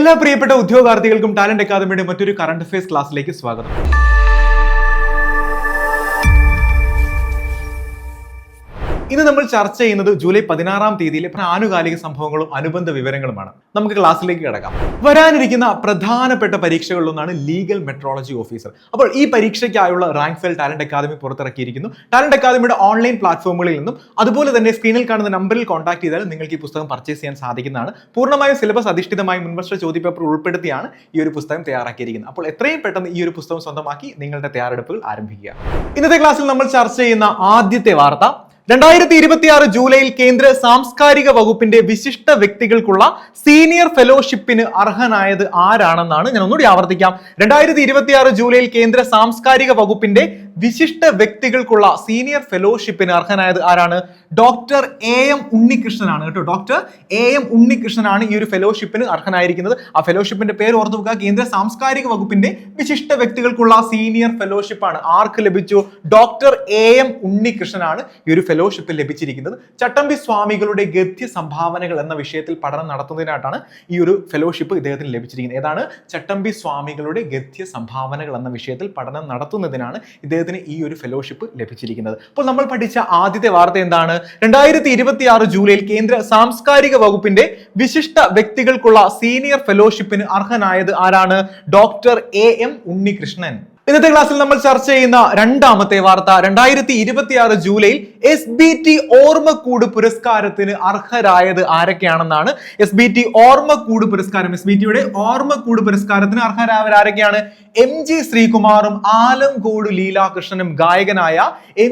എല്ലാ പ്രിയപ്പെട്ട ഉദ്യോഗാർത്ഥികൾക്കും ടാലന്റ് അക്കാദമിയുടെ മറ്റൊരു കറന്റ് അഫയേഴ്സ് ക്ലാസ്സിലേക്ക് സ്വാഗതം. ഇന്ന് നമ്മൾ ചർച്ച ചെയ്യുന്നത് ജൂലൈ 16-ാം തീയതിയിലെ ആനുകാലിക സംഭവങ്ങളും അനുബന്ധ വിവരങ്ങളുമാണ്. നമുക്ക് ക്ലാസ്സിലേക്ക് കിടക്കാം. വരാനിരിക്കുന്ന പ്രധാനപ്പെട്ട പരീക്ഷകളിലൊന്നാണ് ലീഗൽ മെട്രോളജി ഓഫീസർ. അപ്പോൾ ഈ പരീക്ഷയ്ക്കായുള്ള റാങ്ക് ഫയൽ ടാലന്റ് അക്കാദമി പുറത്തിറക്കിയിരിക്കുന്നു. ടാലന്റ് അക്കാദമിയുടെ ഓൺലൈൻ പ്ലാറ്റ്ഫോമുകളിൽ നിന്നും അതുപോലെ തന്നെ സ്ക്രീനിൽ കാണുന്ന നമ്പറിൽ കോൺടാക്ട് ചെയ്താൽ നിങ്ങൾക്ക് ഈ പുസ്തകം പർച്ചേസ് ചെയ്യാൻ സാധിക്കുന്നതാണ്. പൂർണ്ണമായും സിലബസ് അധിഷ്ഠിതമായി മുൻവർഷ ചോദ്യപേപ്പർ ഉൾപ്പെടുത്തിയാണ് ഈ ഒരു പുസ്തകം തയ്യാറാക്കിയിരിക്കുന്നത്. അപ്പോൾ എത്രയും പെട്ടെന്ന് ഈ ഒരു പുസ്തകം സ്വന്തമാക്കി നിങ്ങളുടെ തയ്യാറെടുപ്പുകൾ ആരംഭിക്കുക. ഇന്നത്തെ ക്ലാസ്സിൽ നമ്മൾ ചർച്ച ചെയ്യുന്ന ആദ്യത്തെ വാർത്ത 2026 ജൂലൈയിൽ കേന്ദ്ര സാംസ്കാരിക വകുപ്പിന്റെ വിശിഷ്ട വ്യക്തികൾക്കുള്ള സീനിയർ ഫെലോഷിപ്പിന് അർഹനായത് ആരാണെന്നാണ്. ഞാൻ ഒന്നുകൂടി ആവർത്തിക്കാം. 2026 ജൂലൈയിൽ കേന്ദ്ര സാംസ്കാരിക വകുപ്പിന്റെ വിശിഷ്ട വ്യക്തികൾക്കുള്ള സീനിയർ ഫെലോഷിപ്പിന് അർഹനായത് ആരാണ്? ഡോക്ടർ AM ഉണ്ണികൃഷ്ണനാണ് കേട്ടോ. ഡോക്ടർ AM ഉണ്ണികൃഷ്ണനാണ് ഈ ഒരു ഫെലോഷിപ്പിന് അർഹനായിരിക്കുന്നത്. ആ ഫെലോഷിപ്പിന്റെ പേര് ഓർത്തു വെക്കുക. കേന്ദ്ര സാംസ്കാരിക വകുപ്പിന്റെ വിശിഷ്ട വ്യക്തികൾക്കുള്ള സീനിയർ ഫെലോഷിപ്പാണ്. ആർക്ക് ലഭിച്ചു? ഡോക്ടർ AM ഉണ്ണികൃഷ്ണനാണ് ഈ ഒരു ഫെലോഷിപ്പ് ലഭിച്ചിരിക്കുന്നത്. ചട്ടമ്പി സ്വാമികളുടെ ഗദ്യ സംഭാവനകൾ എന്ന വിഷയത്തിൽ പഠനം നടത്തുന്നതിനായിട്ടാണ് ഈ ഒരു ഫെലോഷിപ്പ് ഇദ്ദേഹത്തിന് ലഭിച്ചിരിക്കുന്നത്. ഏതാണ്? ചട്ടമ്പി സ്വാമികളുടെ ഗദ്യ സംഭാവനകൾ എന്ന വിഷയത്തിൽ പഠനം നടത്തുന്നതിനാണ് ഇദ്ദേഹത്തിന് ഈ ഒരു ഫെലോഷിപ്പ് ലഭിച്ചിരിക്കുന്നത്. അപ്പോൾ നമ്മൾ പഠിച്ച ആദ്യത്തെ വാർത്ത എന്താണ്? 2026 ജൂലൈയിൽ കേന്ദ്ര സാംസ്കാരിക വകുപ്പിന്റെ വിശിഷ്ട വ്യക്തികൾക്കുള്ള സീനിയർ ഫെലോഷിപ്പിന് അർഹനായത് ആരാണ്? Doctor AM Unnikrishnan. ഇന്നത്തെ ക്ലാസ്സിൽ നമ്മൾ ചർച്ച ചെയ്യുന്ന രണ്ടാമത്തെ വാർത്ത 2026 ജൂലൈയിൽ SBT ഓർമ്മക്കൂട് പുരസ്കാരത്തിന് അർഹരായത് ആരൊക്കെയാണെന്നാണ്. SBT ഓർമ്മക്കൂട് പുരസ്കാരം, SBTയുടെ ഓർമ്മക്കൂട് പുരസ്കാരത്തിന് അർഹരായവരാരൊക്കെയാണ്? MG ശ്രീകുമാറും ആലങ്കോട് ലീലാകൃഷ്ണനും. ഗായകനായ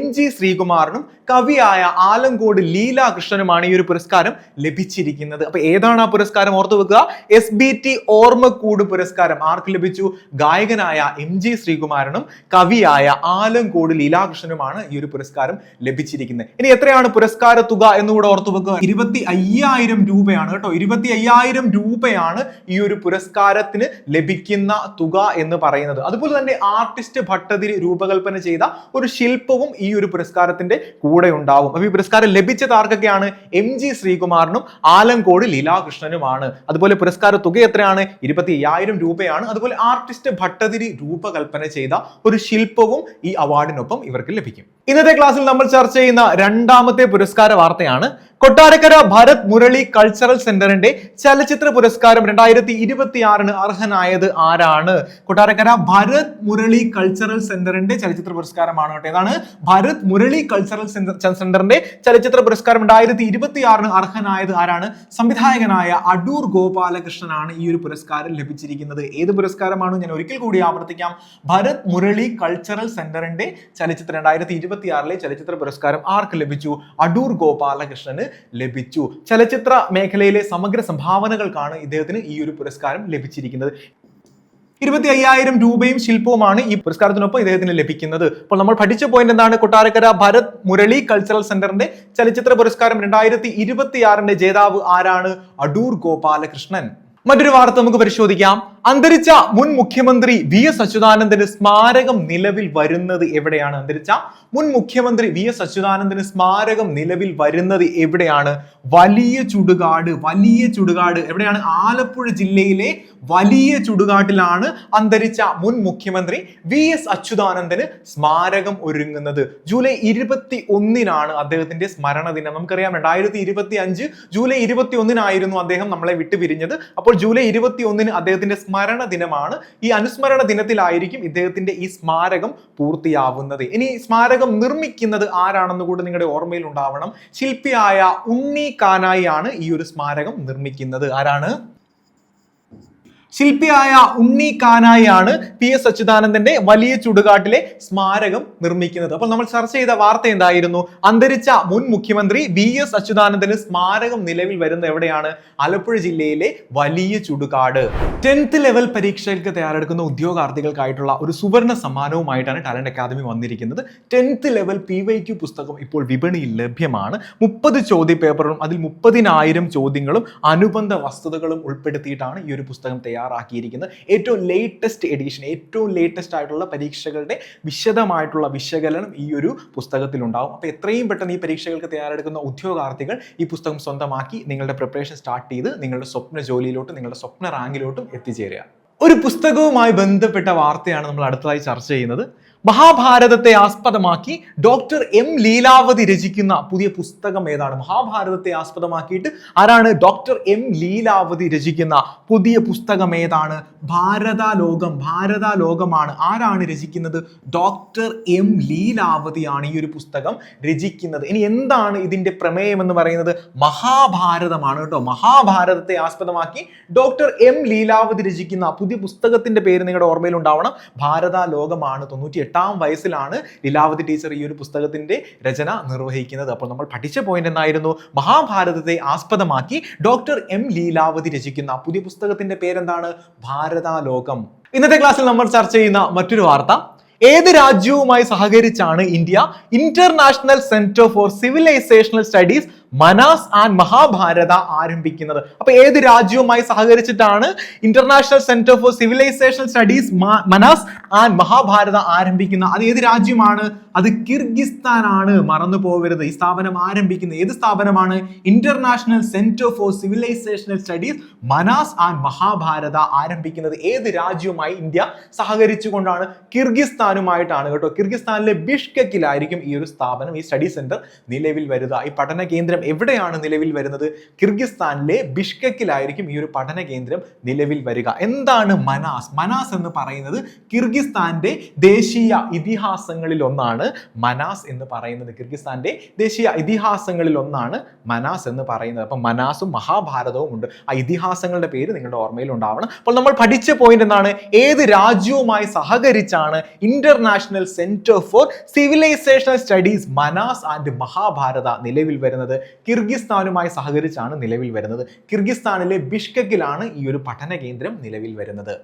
MG ശ്രീകുമാറിനും കവിയായ ആലങ്കോട് ലീലാകൃഷ്ണനുമാണ് ഈ ഒരു പുരസ്കാരം ലഭിച്ചിരിക്കുന്നത്. അപ്പൊ ഏതാണ് ആ പുരസ്കാരം? ഓർത്തു വെക്കുക. SBT ഓർമ്മക്കൂട് പുരസ്കാരം ആർക്ക് ലഭിച്ചു? ഗായകനായ MG ശ്രീകുമാരനും കവിയായ ആലങ്കോട് ലീലാകൃഷ്ണനുമാണ് ഈ ഒരു പുരസ്കാരം ലഭിച്ചിരിക്കുന്നത്. ഇനി എത്രയാണ് പുരസ്കാര തുക എന്നുകൂടെ ഓർത്തു വെക്കുക. 25,000 രൂപയാണ് കേട്ടോ. 25,000 രൂപയാണ് ഈ ഒരു പുരസ്കാരത്തിന് ലഭിക്കുന്ന തുക എന്ന് പറയുന്നത്. അതുപോലെ തന്നെ ആർട്ടിസ്റ്റ് ഭട്ടതിരി രൂപകൽപ്പന ചെയ്ത ഒരു ശില്പവും ഈ ഒരു പുരസ്കാരത്തിന്റെ കൂടെ ഉണ്ടാവും. അപ്പൊ ഈ പുരസ്കാരം ലഭിച്ചത് ആർക്കൊക്കെയാണ്? MG ശ്രീകുമാറിനും ആലങ്കോട് ലീലാകൃഷ്ണനുമാണ്. അതുപോലെ പുരസ്കാര തുക എത്രയാണ്? 25,000 രൂപയാണ്. അതുപോലെ ആർട്ടിസ്റ്റ് ഭട്ടതിരി രൂപകൽപ്പന ചെയ്ത ഒരു ശില്പവും ഈ അവാർഡിനൊപ്പം ഇവർക്ക് ലഭിക്കും. ഇന്നത്തെ ക്ലാസ്സിൽ നമ്മൾ ചർച്ച ചെയ്യുന്ന രണ്ടാമത്തെ പുരസ്കാര വാർത്തയാണ് കൊട്ടാരക്കര ഭരത് മുരളി കൾച്ചറൽ സെന്ററിന്റെ ചലച്ചിത്ര പുരസ്കാരം 2026 അർഹനായത് ആരാണ്? കൊട്ടാരക്കര ഭരത് മുരളി കൾച്ചറൽ സെന്ററിന്റെ ചലച്ചിത്ര പുരസ്കാരമാണ് കേട്ടോ. ഏതാണ്? ഭരത് മുരളി കൾച്ചറൽ സെന്ററിന്റെ ചലച്ചിത്ര പുരസ്കാരം 2026 അർഹനായത് ആരാണ്? സംവിധായകനായ അടൂർ ഗോപാലകൃഷ്ണനാണ് ഈ ഒരു പുരസ്കാരം ലഭിച്ചിരിക്കുന്നത്. ഏത് പുരസ്കാരമാണ്? ഞാൻ ഒരിക്കൽ കൂടി ആവർത്തിക്കാം. ഭരത് മുരളി കൾച്ചറൽ സെന്ററിന്റെ ചലച്ചിത്ര 2026 ചലച്ചിത്ര പുരസ്കാരം ആർക്ക് ലഭിച്ചു? അടൂർ ഗോപാലകൃഷ്ണന് ലഭിച്ചു. ചലച്ചിത്ര മേഖലയിലെ സമഗ്ര സംഭാവനകൾക്കാണ് ഇദ്ദേഹത്തിന് ഈ ഒരു പുരസ്കാരം ലഭിച്ചിരിക്കുന്നത്. 25,000 രൂപയും ശില്പവുമാണ് ഈ പുരസ്കാരത്തിനൊപ്പം ഇദ്ദേഹത്തിന് ലഭിക്കുന്നത്. അപ്പോൾ നമ്മൾ പഠിച്ച പോയിന്റ് എന്താണ്? കൊട്ടാരക്കര ഭരത് മുരളി കൾച്ചറൽ സെന്ററിന്റെ ചലച്ചിത്ര പുരസ്കാരം 2026 ജേതാവ് ആരാണ്? അടൂർ ഗോപാലകൃഷ്ണൻ. മറ്റൊരു വാർത്ത നമുക്ക് പരിശോധിക്കാം. അന്തരിച്ച മുൻ മുഖ്യമന്ത്രി VS അച്യുതാനന്ദന് സ്മാരകം നിലവിൽ വരുന്നത് എവിടെയാണ്? അന്തരിച്ച മുൻ മുഖ്യമന്ത്രി VS അച്യുതാനന്ദന് സ്മാരകം നിലവിൽ വരുന്നത് എവിടെയാണ്? വലിയ ചുടുകാട്. വലിയ ചുടുകാട് എവിടെയാണ്? ആലപ്പുഴ ജില്ലയിലെ വലിയ ചുടുകാട്ടിലാണ് അന്തരിച്ച മുൻ മുഖ്യമന്ത്രി VS അച്യുതാനന്ദന് സ്മാരകം ഒരുങ്ങുന്നത്. ജൂലൈ 21 അദ്ദേഹത്തിന്റെ സ്മരണ ദിനം. നമുക്കറിയാം 2025 ജൂലൈ 21 അദ്ദേഹം നമ്മളെ വിട്ടുപിരിഞ്ഞത്. അപ്പോൾ ജൂലൈ 21 അദ്ദേഹത്തിന്റെ സ്മരണ ദിനമാണ്. ഈ അനുസ്മരണ ദിനത്തിലായിരിക്കും ഇദ്ദേഹത്തിന്റെ ഈ സ്മാരകം പൂർത്തിയാവുന്നത്. ഇനി സ്മാരകം നിർമ്മിക്കുന്നത് ആരാണെന്ന് കൂടെ നിങ്ങളുടെ ഓർമ്മയിൽ ഉണ്ടാവണം. ശില്പിയായ ഉണ്ണി കാനായി ആണ് ഈ ഒരു സ്മാരകം നിർമ്മിക്കുന്നത്. ആരാണ്? ശില്പിയായ ഉണ്ണി കാനായി ആണ് PS അച്യുതാനന്ദന്റെ വലിയ ചുടുകാട്ടിലെ സ്മാരകം നിർമ്മിക്കുന്നത്. അപ്പോൾ നമ്മൾ ചർച്ച ചെയ്ത വാർത്ത എന്തായിരുന്നു? അന്തരിച്ച മുൻ മുഖ്യമന്ത്രി VS അച്യുതാനന്ദന് സ്മാരകം നിലവിൽ വരുന്ന എവിടെയാണ്? ആലപ്പുഴ ജില്ലയിലെ വലിയ ചുടുകാട്. 10th ലെവൽ പരീക്ഷകൾക്ക് തയ്യാറെടുക്കുന്ന ഉദ്യോഗാർത്ഥികൾക്കായിട്ടുള്ള ഒരു സുവർണ സമ്മാനവുമായിട്ടാണ് ടാലന്റ് അക്കാദമി വന്നിരിക്കുന്നത്. 10th ലെവൽ PYQ പുസ്തകം ഇപ്പോൾ വിപണിയിൽ ലഭ്യമാണ്. 30 ചോദ്യ പേപ്പറും അതിൽ 30,000 ചോദ്യങ്ങളും അനുബന്ധ വസ്തുതകളും ഉൾപ്പെടുത്തിയിട്ടാണ് ഈ ഒരു പുസ്തകം തയ്യാറാക്കുന്നത്. തയ്യാറാക്കിയിരിക്കുന്നത്. ഏറ്റവും ലേറ്റസ്റ്റ് എഡിഷൻ, ഏറ്റവും ലേറ്റസ്റ്റ് ആയിട്ടുള്ള പരീക്ഷകളുടെ വിശദമായിട്ടുള്ള വിശകലനം ഈ ഒരു പുസ്തകത്തിലുണ്ടാവും. അപ്പോൾ എത്രയും പെട്ടെന്ന് ഈ പരീക്ഷകൾക്ക് തയ്യാറെടുക്കുന്ന ഉദ്യോഗാർത്ഥികൾ ഈ പുസ്തകം സ്വന്തമാക്കി നിങ്ങളുടെ പ്രിപ്പറേഷൻ സ്റ്റാർട്ട് ചെയ്ത് നിങ്ങളുടെ സ്വപ്ന ജോലിയിലോട്ടും നിങ്ങളുടെ സ്വപ്ന റാങ്കിലോട്ടും എത്തിച്ചേരുക. ഒരു പുസ്തകവുമായി ബന്ധപ്പെട്ട വാർത്തയാണ് നമ്മൾ അടുത്തതായി ചർച്ച ചെയ്യുന്നത്. മഹാഭാരതത്തെ ആസ്പദമാക്കി ഡോക്ടർ എം ലീലാവതി രചിക്കുന്ന പുതിയ പുസ്തകം ഏതാണ്? മഹാഭാരതത്തെ ആസ്പദമാക്കിയിട്ട് ആരാണ് ഡോക്ടർ എം ലീലാവതി രചിക്കുന്ന പുതിയ പുസ്തകം ഏതാണ്? ഭാരതാലോകം. ഭാരതാലോകമാണ്. ആരാണ് രചിക്കുന്നത്? ഡോക്ടർ എം ലീലാവതിയാണ് ഈ ഒരു പുസ്തകം രചിക്കുന്നത്. ഇനി എന്താണ് ഇതിന്റെ പ്രമേയം എന്ന് പറയുന്നത്? മഹാഭാരതമാണ് കേട്ടോ. മഹാഭാരതത്തെ ആസ്പദമാക്കി ഡോക്ടർ എം ലീലാവതി രചിക്കുന്ന പുതിയ പുസ്തകത്തിന്റെ പേര് നിങ്ങളുടെ ഓർമ്മയിൽ ഉണ്ടാവണം. ഭാരതാലോകമാണ്. 98 വയസ്സിലാണ് ലീലാവതി ടീച്ചർ ഈ ഒരു പുസ്തകത്തിന്റെ രചന നിർവഹിക്കുന്നത്. അപ്പോൾ നമ്മൾ പഠിച്ച പോയിന്റ് എന്നായിരുന്നു? മഹാഭാരതത്തെ ആസ്പദമാക്കി ഡോക്ടർ എം ലീലാവതി രചിക്കുന്ന പുതിയ പുസ്തകത്തിന്റെ പേരെന്താണ്? ഭാരതാലോകം. ഇന്നത്തെ ക്ലാസ്സിൽ നമ്മൾ ചർച്ച ചെയ്യുന്ന മറ്റൊരു വാർത്ത, ഏത് രാജ്യവുമായി സഹകരിച്ചാണ് India international centre for civilisational studies Manas and Mahabharata ആരംഭിക്കുന്നത്? അപ്പൊ ഏത് രാജ്യവുമായി സഹകരിച്ചിട്ടാണ് international centre for civilisational studies Manas and Mahabharata ആരംഭിക്കുന്നത്? അത് ഏത് രാജ്യമാണ്? അത് കിർഗിസ്ഥാൻ ആണ്. മറന്നു പോകരുത്. ഈ സ്ഥാപനം ആരംഭിക്കുന്ന ഏത് സ്ഥാപനമാണ്? International centre for civilisational studies Manas and Mahabharata ആരംഭിക്കുന്നത് ഏത് രാജ്യവുമായി ഇന്ത്യ സഹകരിച്ചുകൊണ്ടാണ്? കിർഗിസ്ഥാനുമായിട്ടാണ് കേട്ടോ. കിർഗിസ്ഥാനിലെ ബിഷ്കെക്കിലായിരിക്കും ഈ ഒരു സ്ഥാപനം, ഈ സ്റ്റഡി സെന്റർ നിലവിൽ വരുക. ഈ പഠന കേന്ദ്രം എവിടെയാണ് നിലവിൽ വരുന്നത്? കിർഗിസ്ഥാനിലെ ബിഷ്കെക്കിലായിരിക്കും ഈ ഒരു പഠന കേന്ദ്രം നിലവിൽ വരിക. എന്താണ് മനാസ്? മനാസ് എന്ന് പറയുന്നത് കിർഗിസ്ഥാന്റെ ദേശീയ ഇതിഹാസങ്ങളിൽ ഒന്നാണ്. മനാസ് എന്ന് പറയുന്നത് കിർഗിസ്ഥാന്റെ ദേശീയ ഇതിഹാസങ്ങളിൽ ഒന്നാണ് മനാസ് എന്ന് പറയുന്നത്. അപ്പൊ മനാസും മഹാഭാരതവും ഉണ്ട്. ആ ഇതിഹാസങ്ങളുടെ പേര് നിങ്ങളുടെ ഓർമ്മയിൽ ഉണ്ടാവണം. അപ്പോൾ നമ്മൾ പഠിച്ച പോയിന്റ് എന്താണ്? ഏത് രാജ്യവുമായി സഹകരിച്ചാണ് international centre for civilisational studies Manas and Mahabharata നിലവിൽ വരുന്നത്? കിർഗിസ്ഥാനുമായി സഹകരിച്ചാണ് നിലവിൽ വരുന്നത്. കിർഗിസ്ഥാനിലെ ബിഷ്കെക്കിലാണ് ഈ ഒരു പഠന കേന്ദ്രം നിലവിൽ വരുന്നത്.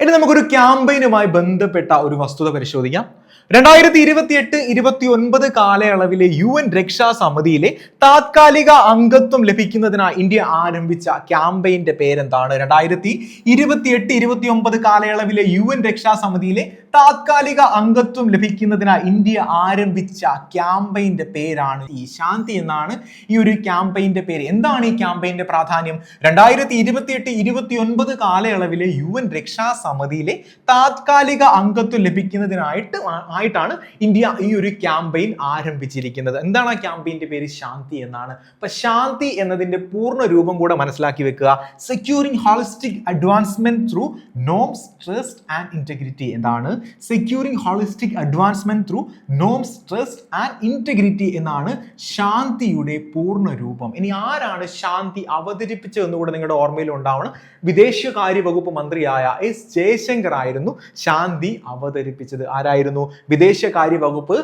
ഇനി നമുക്കൊരു ക്യാമ്പയിനുമായി ബന്ധപ്പെട്ട ഒരു വസ്തുത പരിശോധിക്കാം. 2028-29 കാലയളവിലെ UN രക്ഷാ സമിതിയിലെ താത്കാലിക അംഗത്വം ലഭിക്കുന്നതിനായി ഇന്ത്യ ആരംഭിച്ച ക്യാമ്പയിന്റെ പേരെന്താണ്? 2028-29 കാലയളവിലെ UN രക്ഷാ സമിതിയിലെ താത്കാലിക അംഗത്വം ലഭിക്കുന്നതിനായി ഇന്ത്യ ആരംഭിച്ച ക്യാമ്പയിന്റെ പേരാണ് ഈ ശാന്തി എന്നാണ് ഈ ഒരു ക്യാമ്പയിന്റെ പേര്. എന്താണ് ഈ ക്യാമ്പയിന്റെ പ്രാധാന്യം? 2028-29 കാലയളവിലെ UN രക്ഷാ സമിതിയിലെ താത്കാലിക അംഗത്വം ലഭിക്കുന്നതിനായിട്ടാണ് ഇന്ത്യ ഈ ഒരു ക്യാമ്പയിൻ ആരംഭിച്ചിരിക്കുന്നത്. എന്താണ് ആ ക്യാമ്പയിന്റെ പേര്? ശാന്തി എന്നാണ്. അപ്പൊ ശാന്തി എന്നതിന്റെ പൂർണ്ണ രൂപം കൂടെ മനസ്സിലാക്കി വെക്കുക. Securing holistic advancement through norms, trust and integrity. എന്താണ്? Securing holistic advancement through norms, trust and integrity എന്നാണ് ശാന്തിയുടെ പൂർണ്ണ രൂപം. ഇനി ആരാണ് ശാന്തി അവതരിപ്പിച്ചതെന്ന് കൂടെ നിങ്ങളുടെ ഓർമ്മയിൽ ഉണ്ടാവണം. വിദേശകാര്യ വകുപ്പ് മന്ത്രിയായ എസ് ജയശങ്കർ ആയിരുന്നു ശാന്തി അവതരിപ്പിച്ചത്. ആരായിരുന്നു? വിദേശകാര്യ വകുപ്പ്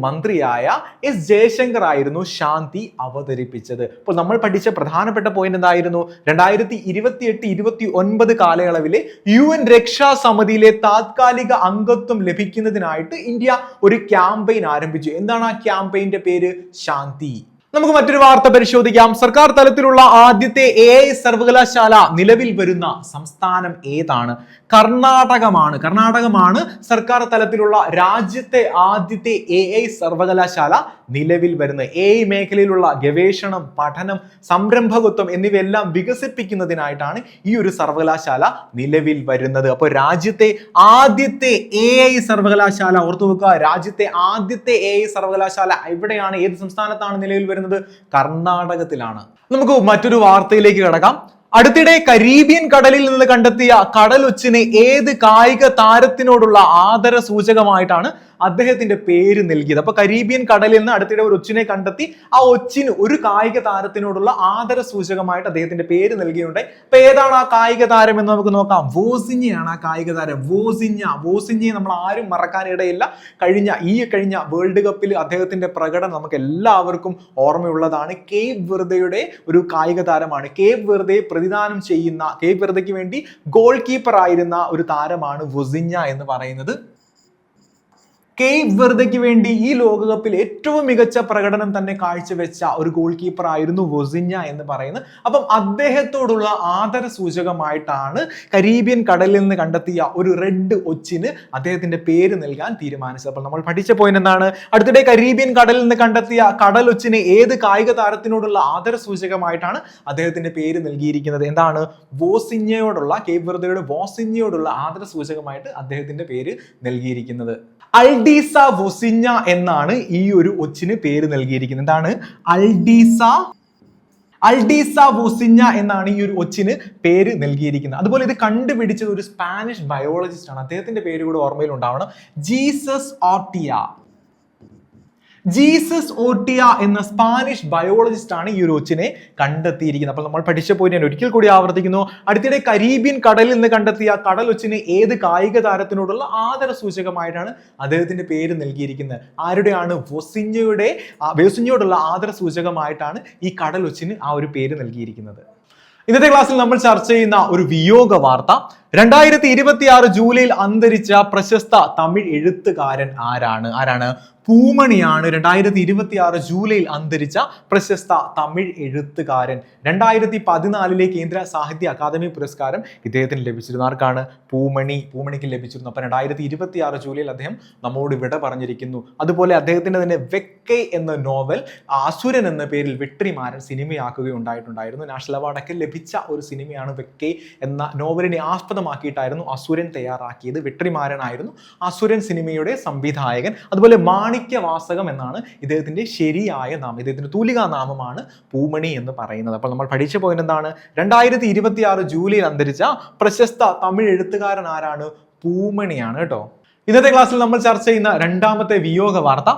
മന്ത്രിയായ എസ് ജയശങ്കർ ആയിരുന്നു ശാന്തി അവതരിപ്പിച്ചത്. അപ്പോൾ നമ്മൾ പഠിച്ച പ്രധാനപ്പെട്ട പോയിന്റ് എന്തായിരുന്നു? 2028-29 കാലയളവിലെ UN രക്ഷാ സമിതിയിലെ താത്കാലിക അംഗത്വം ലഭിക്കുന്നതിനായിട്ട് ഇന്ത്യ ഒരു ക്യാമ്പയിൻ ആരംഭിച്ചു. എന്താണ് ആ ക്യാമ്പയിന്റെ പേര്? ശാന്തി. നമുക്ക് മറ്റൊരു വാർത്ത പരിശോധിക്കാം. സർക്കാർ തലത്തിലുള്ള ആദ്യത്തെ AI സർവകലാശാല നിലവിൽ വരുന്ന സംസ്ഥാനം ഏതാണ്? കർണാടകമാണ് സർക്കാർ തലത്തിലുള്ള രാജ്യത്തെ ആദ്യത്തെ AI സർവകലാശാല നിലവിൽ വരുന്നത്. AI മേഖലയിലുള്ള ഗവേഷണം, പഠനം, സംരംഭകത്വം എന്നിവയെല്ലാം വികസിപ്പിക്കുന്നതിനായിട്ടാണ് ഈ ഒരു സർവകലാശാല നിലവിൽ വരുന്നത്. അപ്പോൾ രാജ്യത്തെ ആദ്യത്തെ AI സർവകലാശാല ഓർത്തു വെക്കുക. രാജ്യത്തെ ആദ്യത്തെ AI സർവകലാശാല എവിടെയാണ്? ഏത് സംസ്ഥാനത്താണ് നിലവിൽ വരുന്നത്? കർണാടകത്തിലാണ്. നമുക്ക് മറ്റൊരു വാർത്തയിലേക്ക് കടക്കാം. അടുത്തിടെ കരീബിയൻ കടലിൽ നിന്ന് കണ്ടെത്തിയ കടലൊച്ചിന് ഏത് കായിക താരത്തിനോടുള്ള ആദര സൂചകമായിട്ടാണ് അദ്ദേഹത്തിന്റെ പേര് നൽകിയത്? അപ്പൊ കരീബിയൻ കടലിൽ നിന്ന് അടുത്തിടെ ഒരു ഒച്ചിനെ കണ്ടെത്തി. ആ ഒച്ചിന് ഒരു കായിക താരത്തിനോടുള്ള ആദര സൂചകമായിട്ട് അദ്ദേഹത്തിന്റെ പേര് നൽകിയുണ്ട്. അപ്പൊ ഏതാണ് ആ കായിക താരം എന്ന് നമുക്ക് നോക്കാം. വോസിഞ്ഞയാണ് ആ കായിക താരം. വോസിഞ്ഞയെ നമ്മൾ ആരും മറക്കാനിടയില്ല. കഴിഞ്ഞ വേൾഡ് കപ്പിൽ അദ്ദേഹത്തിന്റെ പ്രകടനം നമുക്ക് എല്ലാവർക്കും ഓർമ്മയുള്ളതാണ്. കേപ്പ് വെർദയുടെ ഒരു കായിക താരമാണ്. കേപ്പ് വെർദയ്ക്ക് വേണ്ടി ഗോൾ കീപ്പർ ആയിരുന്ന ഒരു താരമാണ് വോസിഞ്ഞ എന്ന് പറയുന്നത്. കേപ്പ് വെർദയ്ക്ക് വേണ്ടി ഈ ലോകകപ്പിൽ ഏറ്റവും മികച്ച പ്രകടനം തന്നെ കാഴ്ചവെച്ച ഒരു ഗോൾ കീപ്പർ ആയിരുന്നു വോസിഞ്ഞ എന്ന് പറയുന്നത്. അപ്പം അദ്ദേഹത്തോടുള്ള ആദര സൂചകമായിട്ടാണ് കരീബിയൻ കടലിൽ നിന്ന് കണ്ടെത്തിയ ഒരു റെഡ് ഒച്ചിന് അദ്ദേഹത്തിന്റെ പേര് നൽകാൻ തീരുമാനിച്ചത്. അപ്പോൾ നമ്മൾ പഠിച്ച പോയിന്റ് എന്താണ്? അടുത്തിടെ കരീബിയൻ കടലിൽ നിന്ന് കണ്ടെത്തിയ കടൽ ഒച്ചിന് ഏത് കായിക താരത്തിനോടുള്ള ആദര സൂചകമായിട്ടാണ് അദ്ദേഹത്തിന്റെ പേര് നൽകിയിരിക്കുന്നത്? എന്താണ്? വോസിഞ്ഞയോടുള്ള, കേപ്പ് വെർദയുടെ വോസിഞ്ഞയോടുള്ള ആദര സൂചകമായിട്ട് അദ്ദേഹത്തിന്റെ പേര് നൽകിയിരിക്കുന്നത്. അൽഡീസ വോസിഞ്ഞ എന്നാണ് ഈ ഒരു ഒച്ചിന് പേര് നൽകിയിരിക്കുന്നത്. എന്താണ്? അൽഡീസ വോസിഞ്ഞ എന്നാണ് ഈ ഒരു ഒച്ചിന് പേര് നൽകിയിരിക്കുന്നത്. അതുപോലെ ഇത് കണ്ടുപിടിച്ചത് ഒരു സ്പാനിഷ് ബയോളജിസ്റ്റ് ആണ്. അദ്ദേഹത്തിന്റെ പേര് കൂടെ ഓർമ്മയിൽ ഉണ്ടാവണം. ജീസസ് ഓർട്ടിയ എന്ന സ്പാനിഷ് ബയോളജിസ്റ്റ് ആണ് ഈ ഒരു ഒച്ചിനെ കണ്ടെത്തിയിരിക്കുന്നത്. അപ്പോൾ നമ്മൾ പഠിച്ച പോയിന്റ് ഞാൻ ഒരിക്കൽ കൂടി ആവർത്തിക്കുന്നു. അടുത്തിടെ കരീബിയൻ കടലിൽ നിന്ന് കണ്ടെത്തിയ കടൽ ഒച്ചിന് ഏത് കായിക താരത്തിനോടുള്ള ആദര സൂചകമായിട്ടാണ് അദ്ദേഹത്തിന്റെ പേര് നൽകിയിരിക്കുന്നത്? ആരുടെയാണ്? വോസിഞ്ഞയോടുള്ള ആദര സൂചകമായിട്ടാണ് ഈ കടൽ ഒച്ചിന് ആ ഒരു പേര് നൽകിയിരിക്കുന്നത്. ഇന്നത്തെ ക്ലാസ്സിൽ നമ്മൾ ചർച്ച ചെയ്യുന്ന ഒരു വിയോഗ വാർത്ത, 2026 ജൂലൈയിൽ അന്തരിച്ച പ്രശസ്ത തമിഴ് എഴുത്തുകാരൻ ആരാണ്? പൂമണിയാണ് 2026 ജൂലൈയിൽ അന്തരിച്ച പ്രശസ്ത തമിഴ് എഴുത്തുകാരൻ. 2014 കേന്ദ്ര സാഹിത്യ അക്കാദമി പുരസ്കാരം ഇദ്ദേഹത്തിന് ലഭിച്ചിരുന്നു. ആർക്കാണ്? പൂമണിക്ക് ലഭിച്ചിരുന്നു. അപ്പൊ 2026 ജൂലൈയിൽ അദ്ദേഹം നമ്മോട് വിട പറഞ്ഞിരിക്കുന്നു. അതുപോലെ അദ്ദേഹത്തിന്റെ തന്നെ വെക്കൈ എന്ന നോവൽ അസുരൻ എന്ന പേരിൽ വെട്രിമാരൻ സിനിമയാക്കുകയുണ്ടായിട്ടുണ്ടായിരുന്നു. നാഷണൽ അവാർഡൊക്കെ ലഭിച്ച ഒരു സിനിമയാണ് വെക്കൈ എന്ന നോവലിനെ ആസ്പദമാക്കിയിട്ടായിരുന്നു അസുരൻ തയ്യാറാക്കിയത്. വെട്രിമാരനായിരുന്നു അസുരൻ സിനിമയുടെ സംവിധായകൻ. അതുപോലെ മാണിക്യവാസകം എന്നാണ് ഇദ്ദേഹത്തിന്റെ ശരിയായ നാമം. ഇദ്ദേഹത്തിന്റെ തൂലികാ നാമമാണ് പൂമണി എന്ന് പറയുന്നത്. അപ്പോൾ നമ്മൾ പഠിച്ച പോയിന്റ് എന്താണ്? 2026 ജൂലൈയിൽ അന്തരിച്ച പ്രശസ്ത തമിഴ് എഴുത്തുകാരൻ ആരാണ്? പൂമണിയാണ് കേട്ടോ. ഇന്നത്തെ ക്ലാസ്സിൽ നമ്മൾ ചർച്ച ചെയ്യുന്ന രണ്ടാമത്തെ വിയോഗ വാർത്ത,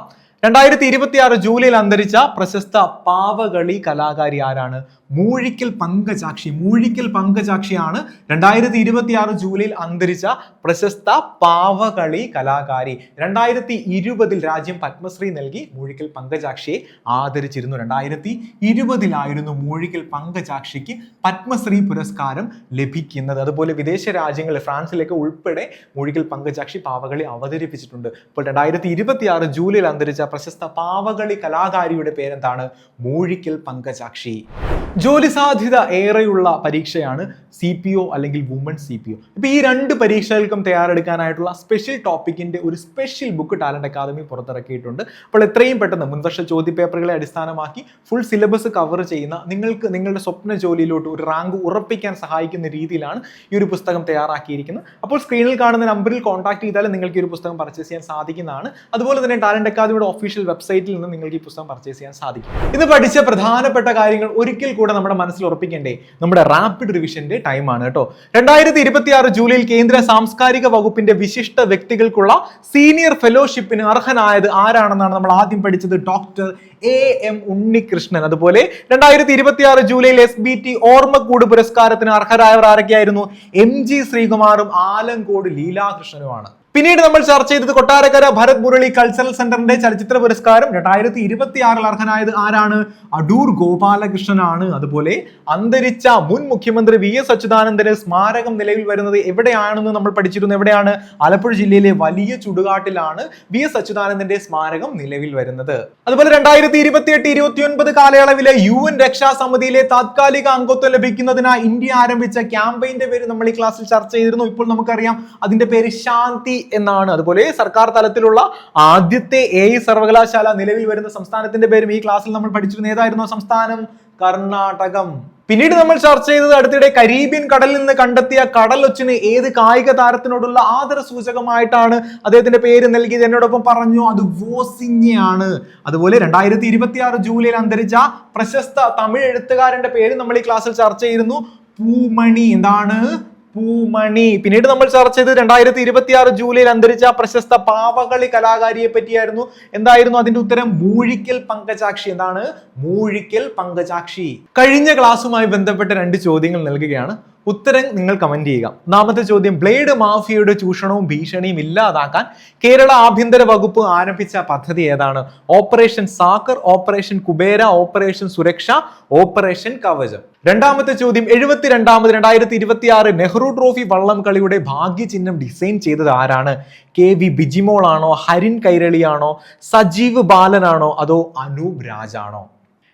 2026 ജൂലൈയിൽ അന്തരിച്ച പ്രശസ്ത പാവകളി കലാകാരി ആരാണ്? മൂഴിക്കൽ പങ്കജാക്ഷിയാണ് 2026 ജൂലൈയിൽ അന്തരിച്ച പ്രശസ്ത പാവകളി കലാകാരി. 2020 രാജ്യം പത്മശ്രീ നൽകി മൂഴിക്കൽ പങ്കജാക്ഷിയെ ആദരിച്ചിരുന്നു. 2020 മൂഴിക്കൽ പങ്കജാക്ഷിക്ക് പത്മശ്രീ പുരസ്കാരം ലഭിക്കുന്നത്. അതുപോലെ വിദേശ രാജ്യങ്ങളിൽ ഫ്രാൻസിലേക്ക് ഉൾപ്പെടെ മൂഴിക്കൽ പങ്കജാക്ഷി പാവകളി അവതരിപ്പിച്ചിട്ടുണ്ട്. ഇപ്പോൾ 2026 ജൂലൈയിൽ അന്തരിച്ച പ്രശസ്ത പാവകളി കലാകാരിയുടെ പേരെന്താണ്? മൂഴിക്കൽ പങ്കജാക്ഷി. ജോലി സാധ്യത ഏറെയുള്ള പരീക്ഷയാണ് CPO അല്ലെങ്കിൽ വുമൺ CPO. ഇപ്പൊ ഈ രണ്ട് പരീക്ഷകൾക്കും തയ്യാറെടുക്കാനായിട്ടുള്ള സ്പെഷ്യൽ ടോപ്പിക്കിന്റെ ഒരു സ്പെഷ്യൽ ബുക്ക് ടാലന്റ് അക്കാദമി പുറത്തിറക്കിയിട്ടുണ്ട്. അപ്പോൾ എത്രയും പെട്ടെന്ന് മുൻവർഷ ചോദ്യപേപ്പറുകളെ അടിസ്ഥാനമാക്കി ഫുൾ സിലബസ് കവർ ചെയ്യുന്ന, നിങ്ങൾക്ക് നിങ്ങളുടെ സ്വപ്ന ജോലിയിലോട്ട് ഒരു റാങ്ക് ഉറപ്പിക്കാൻ സഹായിക്കുന്ന രീതിയിലാണ് ഈ ഒരു പുസ്തകം തയ്യാറാക്കിയിരിക്കുന്നത്. അപ്പോൾ സ്ക്രീനിൽ കാണുന്ന നമ്പറിൽ കോൺടാക്ട് ചെയ്താൽ നിങ്ങൾക്ക് ഈ ഒരു പുസ്തകം പർച്ചേസ് ചെയ്യാൻ സാധിക്കുന്നതാണ്. അതുപോലെ തന്നെ ടാലന്റ് അക്കാദമിയുടെ ഒഫീഷ്യൽ വെബ്സൈറ്റിൽ നിന്ന് നിങ്ങൾക്ക് ഈ പുസ്തകം പർച്ചേസ് ചെയ്യാൻ സാധിക്കും. ഇന്ന് പഠിച്ച പ്രധാനപ്പെട്ട കാര്യങ്ങൾ ഒരിക്കൽ കൂടെ നമ്മുടെ മനസ്സിൽ ഉറപ്പിക്കേണ്ടേ? നമ്മുടെ റാപ്പിഡ് റിവിഷന്റെ ടൈമാണ് കേട്ടോ. 2026 ജൂലൈയിൽ കേന്ദ്ര സാംസ്കാരിക വകുപ്പിന്റെ വിശിഷ്ട വ്യക്തികൾക്കുള്ള സീനിയർ ഫെലോഷിപ്പിന് അർഹനായത് ആരാണെന്നാണ് നമ്മൾ ആദ്യം പഠിച്ചത്. Doctor AM Unnikrishnan. അതുപോലെ 2026 ജൂലൈയിൽ SBT ഓർമ്മക്കൂട് പുരസ്കാരത്തിന് അർഹരായവർ ആരൊക്കെയായിരുന്നു? MG ശ്രീകുമാറും ആലങ്കോട് ലീലാകൃഷ്ണനുമാണ്. പിന്നീട് നമ്മൾ ചർച്ച ചെയ്തത് കൊട്ടാരക്കര ഭരത് മുരളി കൾച്ചറൽ സെന്ററിന്റെ ചലച്ചിത്ര പുരസ്കാരം 2026 അർഹനായത് ആരാണ്? അടൂർ ഗോപാലകൃഷ്ണനാണ്. അതുപോലെ അന്തരിച്ച മുൻ മുഖ്യമന്ത്രി VS അച്യുതാനന്ദന് സ്മാരകം നിലവിൽ വരുന്നത് എവിടെയാണെന്ന് നമ്മൾ പഠിച്ചിരുന്നു. എവിടെയാണ്? ആലപ്പുഴ ജില്ലയിലെ വലിയ ചുടുകാട്ടിലാണ് VS അച്യുതാനന്ദന്റെ സ്മാരകം നിലവിൽ വരുന്നത്. അതുപോലെ 2028-29 കാലയളവിലെ UN രക്ഷാസമിതിയിലെ താത്കാലിക അംഗത്വം ലഭിക്കുന്നതിനായി ഇന്ത്യ ആരംഭിച്ച ക്യാമ്പയിന്റെ പേര് നമ്മൾ ഈ ക്ലാസ്സിൽ ചർച്ച ചെയ്തിരുന്നു. ഇപ്പോൾ നമുക്കറിയാം അതിന്റെ പേര് ശാന്തി എന്നാണ്. അതുപോലെ സർക്കാർ തലത്തിലുള്ള ആദ്യത്തെ AI സർവകലാശാല നിലവിൽ വരുന്ന സംസ്ഥാനത്തിന്റെ പേരും ഈ ക്ലാസ്സിൽ നമ്മൾ പഠിച്ചിരുന്നു. ഏതായിരുന്നു സംസ്ഥാനം? കർണാടകം. പിന്നീട് നമ്മൾ ചർച്ച ചെയ്തത് അടുത്തിടെ കരീബിയൻ കടലിൽ നിന്ന് കണ്ടെത്തിയ കടലൊച്ചിന് ഏത് കായിക താരത്തിനോടുള്ള ആദര സൂചകമായിട്ടാണ് അദ്ദേഹത്തിന്റെ പേര് നൽകിയത്? എന്നോടൊപ്പം പറഞ്ഞു, അത് വോസിഞ്ഞയാണ്. അതുപോലെ 2026 ജൂലൈയിൽ അന്തരിച്ച പ്രശസ്ത തമിഴ് എഴുത്തുകാരന്റെ പേര് നമ്മൾ ഈ ക്ലാസ്സിൽ ചർച്ച ചെയ്തിരുന്നു. പൂമണി. എന്താണ്? പൂമണി. പിന്നീട് നമ്മൾ ചർച്ച ചെയ്ത് 2026 ജൂലൈയിൽ അന്തരിച്ച പ്രശസ്ത പാവകളി കലാകാരിയെ പറ്റിയായിരുന്നു. എന്തായിരുന്നു അതിന്റെ ഉത്തരം? മൂഴിക്കൽ പങ്കജാക്ഷി. എന്താണ്? മൂഴിക്കൽ പങ്കജാക്ഷി. കഴിഞ്ഞ ക്ലാസ്സുമായി ബന്ധപ്പെട്ട രണ്ട് ചോദ്യങ്ങൾ നൽകുകയാണ്. ഉത്തരം നിങ്ങൾ കമന്റ് ചെയ്യുക. ഒന്നാമത്തെ ചോദ്യം, ബ്ലേഡ് മാഫിയയുടെ ചൂഷണവും ഭീഷണിയും ഇല്ലാതാക്കാൻ കേരള ആഭ്യന്തര വകുപ്പ് ആരംഭിച്ച പദ്ധതി ഏതാണ്? ഓപ്പറേഷൻ സാക്കർ, ഓപ്പറേഷൻ കുബേര, ഓപ്പറേഷൻ സുരക്ഷ, ഓപ്പറേഷൻ കവചം. രണ്ടാമത്തെ ചോദ്യം, 72ാമത് 2026 നെഹ്റു ട്രോഫി വള്ളം കളിയുടെ ഭാഗ്യചിഹ്നം ഡിസൈൻ ചെയ്തത് ആരാണ്? KV ബിജിമോൾ ആണോ, ഹരിൻ കൈരളിയാണോ, സജീവ് ബാലനാണോ, അതോ അനൂപ് രാജാണോ?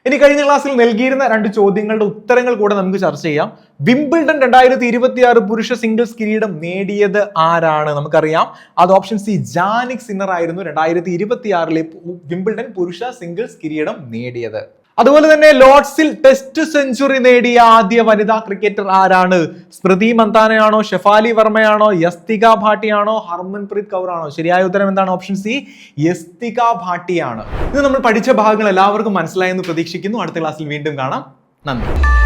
ഇനി കഴിഞ്ഞ ക്ലാസ്സിൽ നൽകിയിരുന്ന 2 ചോദ്യങ്ങളുടെ ഉത്തരങ്ങൾ കൂടെ നമുക്ക് ചർച്ച ചെയ്യാം. വിംബിൾഡൺ 2026 പുരുഷ സിംഗിൾസ് കിരീടം നേടിയത് ആരാണ്? നമുക്കറിയാം, അത് ഓപ്ഷൻ സി ജാനിക് സിന്നർ ആയിരുന്നു 2026 വിംബിൾഡൺ പുരുഷ സിംഗിൾസ് കിരീടം നേടിയത്. അതുപോലെ തന്നെ ലോർഡ്സിൽ ടെസ്റ്റ് സെഞ്ചുറി നേടിയ ആദ്യ വനിതാ ക്രിക്കറ്റർ ആരാണ്? സ്മൃതി മന്ദാനയാണോ, ഷെഫാലി വർമ്മയാണോ, യസ്തിക ഭാട്ടിയാണോ, ഹർമൻപ്രീത് കൗർ ആണോ? ശരിയായ ഉത്തരം എന്താണ്? ഓപ്ഷൻ സി യസ്തിക ഭാട്ടിയാണ്. ഇത് നമ്മൾ പഠിച്ച ഭാഗങ്ങൾ എല്ലാവർക്കും മനസ്സിലായെന്ന് പ്രതീക്ഷിക്കുന്നു. അടുത്ത ക്ലാസ്സിൽ വീണ്ടും കാണാം. നന്ദി.